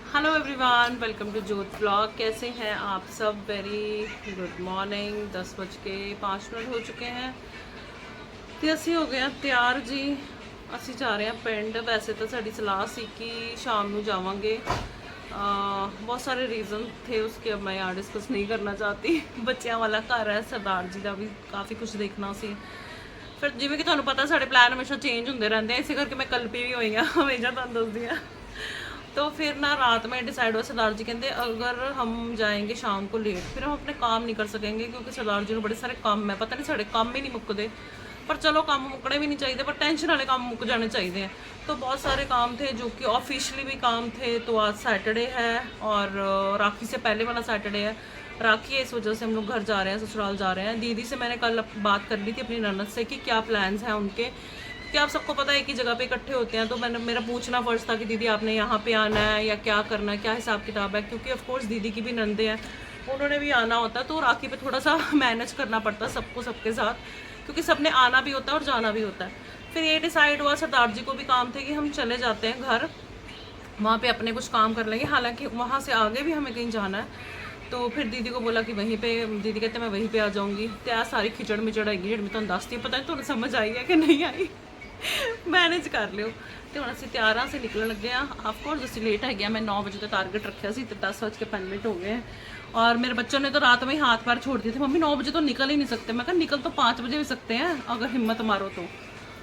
Hello everyone, welcome to जोत blog. कैसे हैं आप सब? Very good morning. 10:05 हो चुके हैं ਤੇ ਅਸੀਂ ਹੋ ਗਏ ਤਿਆਰ ਜੀ। ਅਸੀਂ ਜਾ ਰਹੇ ਹਾਂ ਪਿੰਡ। ਵੈਸੇ ਤਾਂ ਸਾਡੀ ਸਲਾਹ ਸੀ कि शाम ਨੂੰ ਜਾਵਾਂਗੇ। बहुत सारे रीज़न थे उसके, अब मैं यहाँ डिस्कस नहीं करना चाहती। ਬੱਚਿਆਂ ਵਾਲਾ ਘਰ ਹੈ, ਸਰਦਾਰ ਜੀ ਦਾ ਵੀ ਕਾफ़ी ਕੁਝ ਦੇਖਣਾ ਸੀ। ਫਿਰ ਜਿਵੇਂ ਕਿ ਤੁਹਾਨੂੰ ਪਤਾ ਸਾਡੇ ਪਲਾਨ ਹਮੇਸ਼ਾ ਚੇਂਜ ਹੁੰਦੇ ਰਹਿੰਦੇ ਆ, ਇਸੇ ਕਰਕੇ ਮੈਂ ਕਲਪੀ ਵੀ ਹੋਈ ਹਾਂ ਹਮੇਸ਼ਾ ਤੁਹਾਨੂੰ ਦੱਸਦੀ ਹਾਂ। तो फिर ना रात में डिसाइड हुआ, सरदार जी कहते अगर हम जाएंगे शाम को लेट फिर हम अपने काम नहीं कर सकेंगे, क्योंकि सरदार जी को बड़े सारे काम है। पता नहीं साढ़े काम ही नहीं मुकते, पर चलो काम मुकने भी नहीं चाहिए, पर टेंशन वाले काम मुक जाने चाहिए हैं। तो बहुत सारे काम थे जो कि ऑफिशियली भी काम थे। तो आज सैटरडे है और राखी से पहले वाला सैटरडे है। राखी है, इस वजह से हम लोग घर जा रहे हैं, ससुराल जा रहे हैं। दीदी से मैंने कल बात कर ली थी अपनी ननद से कि क्या प्लान्स हैं उनके, कि आप सबको पता है एक ही जगह पे इकट्ठे होते हैं। तो मैंने मेरा पूछना फ़र्ज़ था कि दीदी आपने यहाँ पे आना है या क्या करना है, क्या हिसाब किताब है, क्योंकि ऑफ कोर्स दीदी की भी नंदे हैं, उन्होंने भी आना होता है। तो राखी पे थोड़ा सा मैनेज करना पड़ता है सबको सबके साथ, क्योंकि सबने आना भी होता है और जाना भी होता है। फिर ये डिसाइड हुआ, सरदार जी को भी काम थे कि हम चले जाते हैं घर, वहाँ पे अपने कुछ काम कर लेंगे। हालांकि वहाँ से आगे भी हमें कहीं जाना है। तो फिर दीदी को बोला कि वहीं पे, दीदी कहते मैं वहीं पे आ जाऊँगी। तो यार सारी खिचड़ मिचड़ आएगी जी, मैं तुम दसती हूँ, पता नहीं तुम्हें समझ आई है कि नहीं आई। मैनेज कर लियो। तो हम ਅਸੀਂ ਤਿਆਰਾਂ से निकलने लगे हैं। ऑफ कोर्स ਅਸੀਂ लेट है गया, मैं 9 बजे का टारगेट रखा सी, तो 10:05 हो गए हैं। और मेरे बच्चों ने तो रात में ही हाथ पैर छोड़ दिए थे, मम्मी 9 बजे तो निकल ही नहीं सकते। मैं कहा निकल तो 5 बजे भी सकते हैं अगर हिम्मत मारो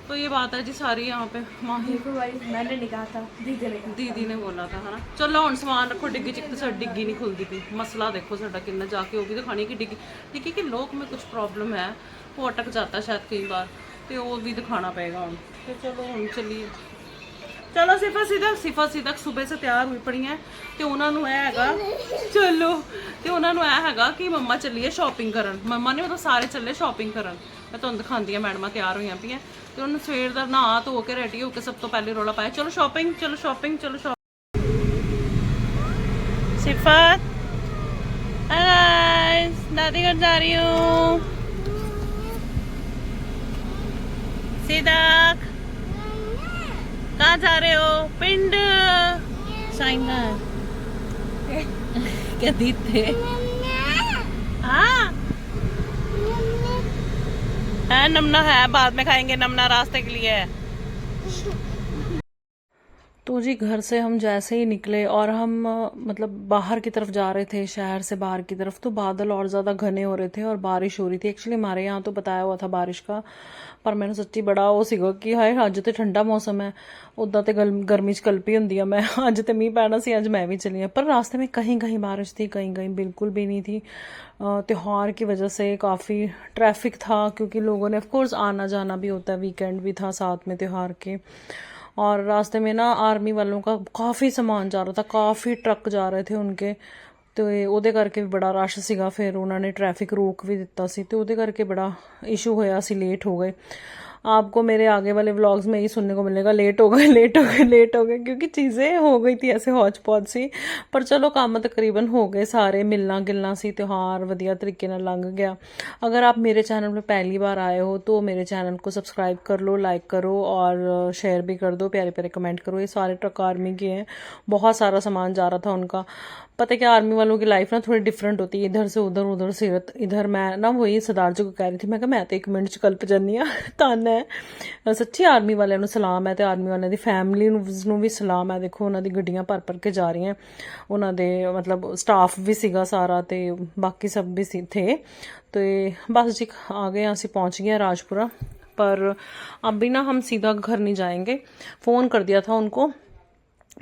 तो ये बात है जी सारी यहाँ पे। माही मैंने नहीं कहा था, दीदी ने बोला था, है ना। चलो हम समान रखो, डिग्गी चिक तो डिग्गी नहीं खुलती पी। मसला देखो साਡਾ कितना जाके होगी तो खाने की डिग्गी, डिग्गी के लोग में कुछ प्रॉब्लम है, वो अटक जाता है शायद कई बार, तो वो भी दिखाना पड़ेगा हम। तो चलो हम चलिए, चलो सिफा सीधा सुबह से तैयार हुई पड़ी हैं। तो उन्होंने हैगा चलो, तो उन्होंने हैगा कि मम्मा चलिए शॉपिंग करन। मम्मा ने मतलब सारे चले शॉपिंग करन। मैं तुहानू दिखाती हाँ, मैडम तैयार हुई पी। तो उन्होंने सवेर का नहा धो के रेडी होकर सब तो पहले रौला पाया, चलो शॉपिंग चलो शॉपिंग चलो शॉपिंग। सिफत दादी घर जा रही हूँ। सीधा कहाँ जा रहे हो? पिंड साइना क्या दीते? हाँ है, नमना है, बाद में खाएंगे, नमना रास्ते के लिए है। तो जी घर से हम जैसे ही निकले और हम मतलब बाहर की तरफ जा रहे थे, शहर से बाहर की तरफ, तो बादल और ज़्यादा घने हो रहे थे और बारिश हो रही थी। एक्चुअली हमारे यहाँ तो बताया हुआ था बारिश का, पर मैंने सच्ची बड़ा वो सीगा कि हाय अज तो ठंडा मौसम है, उदा तो गर्मी च कल्पी होंगी है मैं, अज तो मीह पैना सी, अज मैं भी चली हाँ। पर रास्ते में कहीं कहीं बारिश थी, कहीं कहीं बिल्कुल भी नहीं थी। त्यौहार की वजह से काफ़ी ट्रैफिक था, क्योंकि लोगों ने ऑफकोर्स आना जाना भी होता है, वीकेंड भी था साथ में त्यौहार के। और रास्ते में ना आर्मी वालों का काफ़ी सामान जा रहा था, काफ़ी ट्रक जा रहे थे उनके, तो ਉਹਦੇ ਕਰਕੇ भी बड़ा रश ਸੀਗਾ। फिर उन्होंने ट्रैफिक रोक भी दिता सी, तो ਉਹਦੇ ਕਰਕੇ बड़ा इशू होया सी, लेट हो गए। आपको मेरे आगे वाले व्लॉग्स में यही सुनने को मिलेगा, लेट हो गए लेट हो गए लेट हो गए, क्योंकि चीज़ें हो गई थी ऐसे हौच पौच सी। पर चलो काम तकरीबन हो गए सारे, मिलना गिलना सी, त्यौहार वधिया तरीके नाल लंघ गया। अगर आप मेरे चैनल में पहली बार आए हो तो मेरे चैनल को सब्सक्राइब कर लो, लाइक करो और शेयर भी कर दो, प्यारे प्यारे कमेंट करो। ये सारे ट्रक आर्मी के हैं, बहुत सारा सामान जा रहा था उनका। पता है क्या, आर्मी वालों की लाइफ ना थोड़ी डिफरेंट होती है, इधर से उधर उधर से इधर। मैं ना वही सरदार जी को कह रही थी, मैं कहा मैं तो 1 मिनट च कल्प जानी हाँ। धन है सच्ची, आर्मी वालों ਨੂੰ सलाम है, तो आर्मी वालों की फैमिली ਨੂੰ भी सलाम है। देखो उन्होंने ਗੱਡੀਆਂ भर भर के जा रही हैं, उन्होंने मतलब स्टाफ भी सीगा सारा, तो बाकी सब भी थे। तो बस जी आ गए, असी पहुँच गए राजपुरा। पर अभी ना हम सीधा घर नहीं जाएंगे, फ़ोन कर दिया था उनको,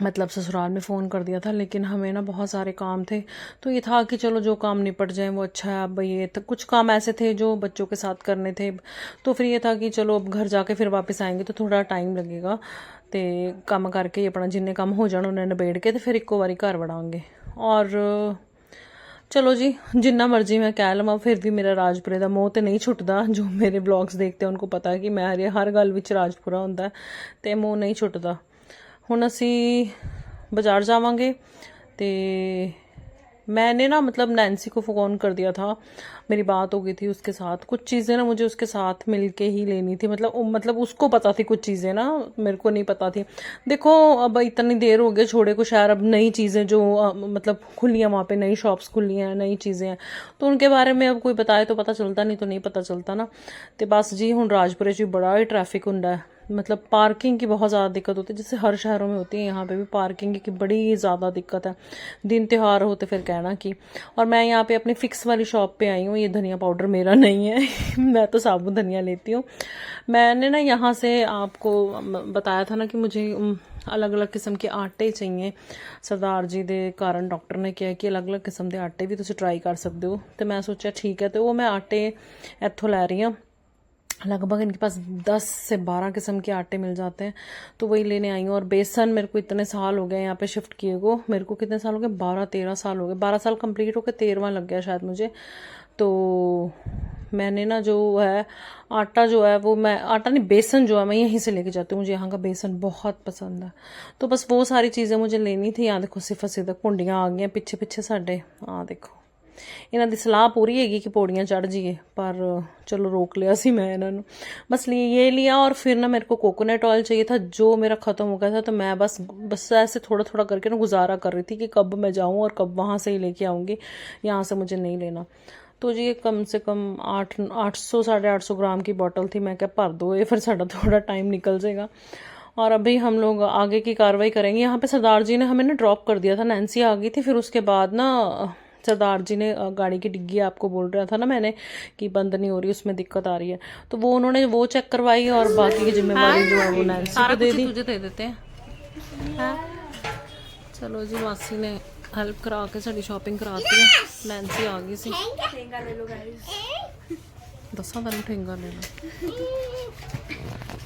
मतलब ससुराल में फ़ोन कर दिया था, लेकिन हमें ना बहुत सारे काम थे। तो ये था कि चलो जो काम निपट जाए वो अच्छा है। अब ये तो कुछ काम ऐसे थे जो बच्चों के साथ करने थे, तो फिर ये था कि चलो अब घर जाके फिर वापस आएंगे तो थोड़ा टाइम लगेगा, तो काम करके अपना जिन्ने काम हो जाने उन्हें निबेड़ के तो फिर इक्को बारी घर वड़ांगे। और चलो जी, जिन्ना मर्जी मैं कह लवां, फिर भी मेरा राजपुरे का मोह तो नहीं छुटदा। जो मेरे ब्लॉग्स देखते हैं उनको पता है कि मैं हर गल विच राजपुरा होंदा, तो मोह नहीं छुटदा। ਹੁਣ ਅਸੀਂ ਬਾਜ਼ਾਰ ਜਾਵਾਂਗੇ, ਤੇ मैंने ना मतलब नैन्सी को फ़ोन कर दिया था, मेरी बात हो गई थी उसके साथ। कुछ चीज़ें ना मुझे उसके साथ मिलके ही लेनी थी, मतलब उसको पता थी कुछ चीज़ें ना, मेरे को नहीं पता थी। देखो अब इतनी देर हो गई छोड़े को शहर, अब नई चीज़ें जो मतलब खुली हैं वहाँ पे, नई शॉप्स खुली हैं, नई चीज़ें हैं, तो उनके बारे में अब कोई बताए तो पता चलता, नहीं तो नहीं पता चलता ना। तो बस जी हुण राजपुरे च बड़ा ही ट्रैफिक हुंदा है, मतलब पार्किंग की बहुत ज़्यादा दिक्कत होती है, जैसे हर शहरों में होती है, यहाँ पे भी पार्किंग की बड़ी ज़्यादा दिक्कत है। दिन त्योहार हो तो फिर कहना कि। और मैं यहाँ पे अपनी फिक्स वाली शॉप पे आई हूँ, ये धनिया पाउडर मेरा नहीं है मैं तो साबुत धनिया लेती हूँ। मैंने ना यहाँ से आपको बताया था ना कि मुझे अलग अलग किस्म के आटे चाहिए। सरदार जी दे कारण डॉक्टर ने कहा कि अलग अलग किस्म के आटे भी तुम ट्राई कर सकते हो, तो मैं सोचा ठीक है, तो वो मैं आटे इत्थों लै रही हूँ। लगभग इनके पास 10 से 12 किस्म के आटे मिल जाते हैं, तो वही लेने आई हूँ। और बेसन मेरे को इतने साल हो गए यहाँ पे शिफ्ट किए को, मेरे को कितने साल हो गए, 12-13 साल हो गए, 12 साल कंप्लीट होकर 13वां लग गया शायद मुझे। तो मैंने ना जो है आटा जो है वो, मैं आटा नहीं बेसन जो है मैं यहीं से लेके जाती हूँ, मुझे यहाँ का बेसन बहुत पसंद है। तो बस वो सारी चीज़ें मुझे लेनी थी। यहाँ देखो सिफर सिदक भुंडियाँ आ गई पिछे पिछे साढ़े, हाँ देखो इन्हों की सलाह पूरी हैगी कि पौड़ियाँ चढ़ जाइए, पर चलो रोक लिया सी मैं इन्होंने, बस ये लिया। और फिर ना मेरे को कोकोनट ऑयल चाहिए था, जो मेरा ख़त्म हो गया था, तो मैं बस ऐसे थोड़ा थोड़ा करके ना गुजारा कर रही थी कि कब मैं जाऊँ और कब वहाँ से ही लेके आऊँगी, यहाँ से मुझे नहीं लेना। तो जी ये कम से कम 800 850 ग्राम की बॉटल थी, मैं क्या भर दो ये, फिर साढ़ा थोड़ा टाइम निकल जाएगा। और अभी हम लोग आगे की कार्रवाई करेंगे। यहाँ पे सरदार जी ने हमें ना ड्रॉप कर दिया था, नैन्सी आ गई थी, फिर उसके बाद ना सरदार जी ने गाड़ी की डिग्गी आपको बोल रहा था ना मैंने कि बंद नहीं हो रही, उसमें दिक्कत आ रही है, तो वो उन्होंने वो चेक करवाई और बाकी की जिम्मेवारी जो है वो नैन्सी को दे दी। तुझे दे देते हैं। चलो जी मासी ने हेल्प करा के साड़ी शॉपिंग कराती है। नैन्सी आ गई सी, दसा तेन ठेंगा ले लो,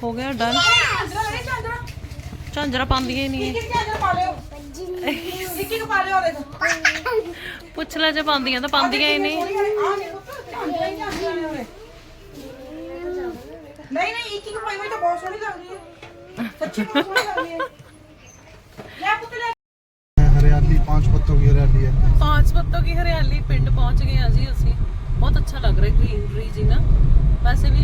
हो गया डन। झांजरा पांदियां ही नहीं पुछ लै, जे पांदियां तो पांदियां ही नहीं। हरियाली 5 पत्तों की हरियाली है, 5 पत्तों की हरियाली। पिंड पहुंच गए हैं जी असी, बहुत अच्छा लग रहा है ग्रीनरी जी ना। वैसे भी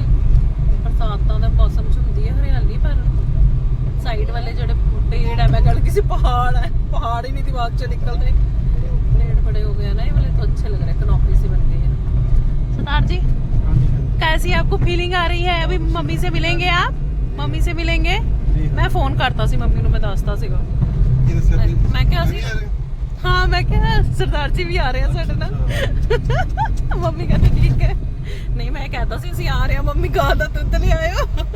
बरसातों का मौसम च होंदी है हरियाली, पर साइड वाले जो पेड़ है, मैं गल किसी पहाड़ है, पहाड़ ही नहीं दिमाग चो निकल रहे, पेड़ बड़े हो गए ना ये वाले, तो अच्छे लग रहे हैं, कनॉपी सी बन गई है। सरदार जी कैसी आपको फीलिंग आ रही है? अभी मम्मी से मिलेंगे आप? मम्मी से मिलेंगे? मैं फोन करता सी मम्मी को, मैं दसता सीगा, मैं क्या सी, हाँ मैं क्या सरदार जी भी आ रहे हैं साडे नाल मम्मी कहते ठीक है, नहीं मैं कहता सी ਅਸੀਂ आ रहे हैं, मम्मी गां दा दुध ले आयो मैं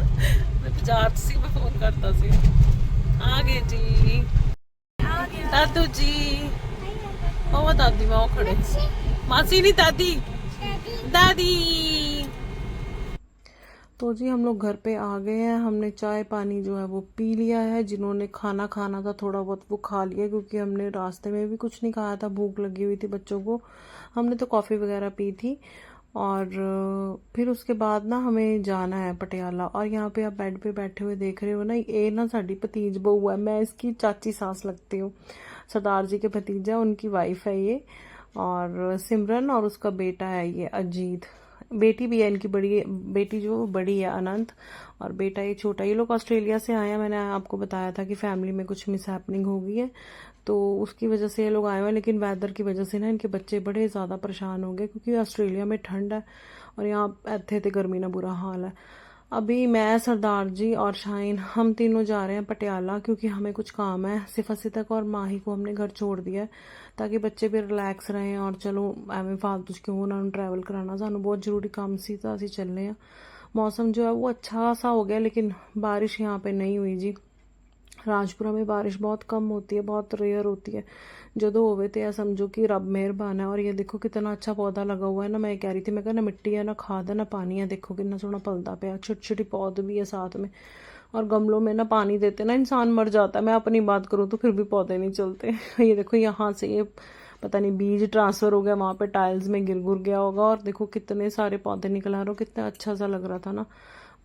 बाजार सी, मैं फोन करता सी। आ गए जी दादू जी, ओ दादी मैं खड़े, मासी नहीं दादी, दादी। तो जी हम लोग घर पे आ गए हैं, हमने चाय पानी जो है वो पी लिया है। जिन्होंने खाना खाना था थोड़ा बहुत वो खा लिया, क्योंकि हमने रास्ते में भी कुछ नहीं खाया था, भूख लगी हुई थी बच्चों को। हमने तो कॉफ़ी वगैरह पी थी। और फिर उसके बाद ना हमें जाना है पटियाला। और यहाँ पे आप बेड पे बैठे हुए देख रहे हो ना, ये ना साड़ी भतीज बहू है, मैं इसकी चाची सास लगती हूँ। सरदार जी के भतीजा, उनकी वाइफ है ये, और सिमरन, और उसका बेटा है ये अजीत, बेटी भी है इनकी, बड़ी बेटी जो बड़ी है अनंत, और बेटा ये छोटा। ये लोग ऑस्ट्रेलिया से आए हैं, मैंने आपको बताया था कि फैमिली में कुछ मिस हैपनिंग हो गई है, तो उसकी वजह से ये लोग आए हुए हैं। लेकिन वेदर की वजह से ना इनके बच्चे बड़े ज़्यादा परेशान हो गए, क्योंकि ऑस्ट्रेलिया में ठंड है और यहाँ इतने तो गर्मी ना बुरा हाल है। अभी मैं, सरदार जी और शाहीन, हम तीनों जा रहे हैं पटियाला, क्योंकि हमें कुछ काम है। सिफा तक और माही को हमने घर छोड़ दिया है, ताकि बच्चे भी रिलैक्स रहें, और चलो एवं फालतू क्यों उन्होंने ट्रैवल कराना, सानू बहुत जरूरी काम सी, तो असी चलने हैं। मौसम जो है वो अच्छा सा हो गया, लेकिन बारिश यहाँ पे नहीं हुई जी। राजपुरा में बारिश बहुत कम होती है, बहुत रेयर होती है, जो होवे तो यह समझो कि रब मेहरबान है। और ये देखो कितना अच्छा पौधा लगा हुआ है ना, मैं कह रही थी, मैं ना मिट्टी है ना खाद है ना पानी है, देखो कितना सोना पलता पे, छोटी छोटी पौध भी है साथ में। और गमलों में ना पानी देते ना इंसान मर जाता है। मैं अपनी बात करूँ तो फिर भी पौधे नहीं चलते ये देखो यहाँ से ये पता नहीं बीज ट्रांसफर हो गया, वहाँ पे टाइल्स में गिर गुर गया होगा, और देखो कितने सारे पौधे निकल आ रहे हो, कितना अच्छा सा लग रहा था ना।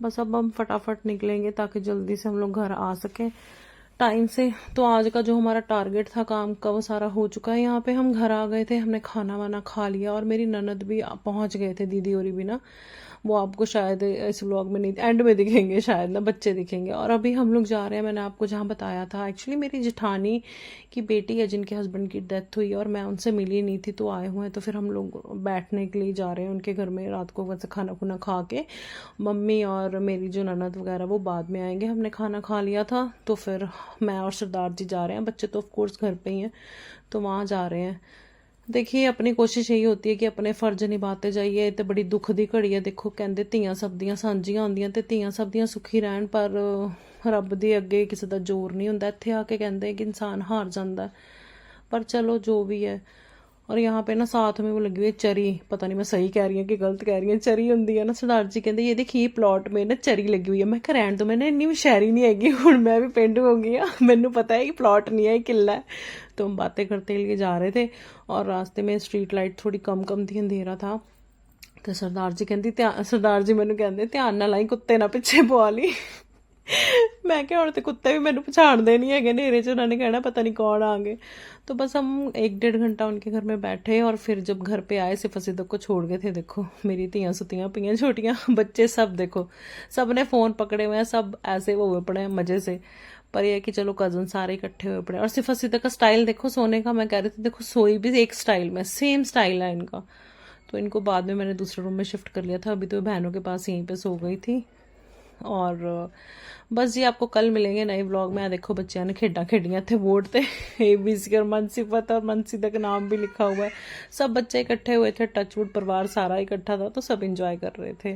बस अब हम फटाफट निकलेंगे ताकि जल्दी से हम लोग घर आ सकें। टाइम से। तो आज का जो हमारा टारगेट था काम का वो सारा हो चुका है। यहाँ पे हम घर आ गए थे, हमने खाना वाना खा लिया और मेरी ननद भी पहुंच गए थे, दीदी और भी ना। वो आपको शायद इस व्लॉग में नहीं, एंड में दिखेंगे शायद ना, बच्चे दिखेंगे। और अभी हम लोग जा रहे हैं, मैंने आपको जहाँ बताया था, एक्चुअली मेरी जेठानी की बेटी है जिनके हस्बैंड की डेथ हुई और मैं उनसे मिली नहीं थी, तो आए हुए हैं। तो फिर हम लोग बैठने के लिए जा रहे हैं उनके घर में रात को, वैसे खाना खुना खा के। मम्मी और मेरी जो ननद वगैरह वो बाद में आएंगे, हमने खाना खा लिया था। तो फिर मैं और सरदार जी जा रहे हैं, बच्चे तो ऑफ कोर्स घर पे ही हैं, तो वहाँ जा रहे हैं। देखिए अपनी कोशिश यही होती है कि अपने फर्ज निभाते जाइए। तो बड़ी दुख ਦੀ ਘੜੀ ਹੈ, ਦੇਖੋ ਕਹਿੰਦੇ ਧੀਆਂ ਸਭ ਦੀਆਂ ਸਾਂਝੀਆਂ ਹੁੰਦੀਆਂ ਤੇ ਧੀਆਂ ਸਭ ਦੀਆਂ ਸੁਖੀ ਰਹਿਣ, ਪਰ ਰੱਬ ਦੇ ਅੱਗੇ ਕਿਸੇ ਦਾ ਜ਼ੋਰ ਨਹੀਂ ਹੁੰਦਾ। ਇੱਥੇ ਆ ਕੇ ਕਹਿੰਦੇ ਕਿ ਇਨਸਾਨ ਹਾਰ ਜਾਂਦਾ, पर चलो जो भी है। और यहाँ पे ना साथ में वो लगी हुई है चरी, पता नहीं मैं सही कह रही हूँ कि गलत कह रही हूँ, चरी होंगी है ना। सरदार जी कहते ये देखिए प्लॉट में ना चरी लगी हुई है। मैं कह रहन तो मैंने इन्नी शहरी नहीं हैगी, हूँ मैं भी पेंडू हो गई हाँ, मैनू पता है कि प्लॉट नहीं है, किला है। तो हम बातें करते लिए जा रहे थे और रास्ते में स्ट्रीट लाइट थोड़ी कम कम थी, अंधेरा था। तो सरदार जी कहती सरदार जी मैनू कहते ध्यान ना लाई, कुत्ते ना पिछे पवा ली। मैं क्या ਹੁਣ ਤੇ ਕੁੱਤੇ ਵੀ ਮੈਨੂੰ पछाणते नहीं है, नेरे च उन्होंने कहना पता नहीं कौन आ गए। तो बस हम 1-1.5 घंटा उनके घर में बैठे और फिर जब घर पे आए सिर्फ सिद्दक को छोड़ गए थे। देखो मेरी तियाँ सुतियाँ पियाँ छोटियाँ, बच्चे सब देखो, सब ने फ़ोन पकड़े हुए हैं, सब ऐसे वो हुए पड़े हैं मज़े से। पर यह है कि चलो कज़न सारे इकट्ठे हुए पड़े। और सिर्फ सिद्दक का स्टाइल देखो सोने का, मैं कह रही थी देखो सोई भी एक स्टाइल में, सेम स्टाइल है इनका। तो इनको बाद में मैंने दूसरे रूम में शिफ्ट कर लिया था, अभी तो बहनों के पास यहीं पे सो गई थी। और बस जी आपको कल मिलेंगे नए व्लॉग में। देखो बच्चों ने खेडा खेडियां थे बोर्ड पे, ABC और मनसीफत और मनसी तक नाम भी लिखा हुआ है। सब बच्चे इकट्ठे हुए थे, टचवुड परिवार सारा इकट्ठा था, तो सब इंजॉय कर रहे थे।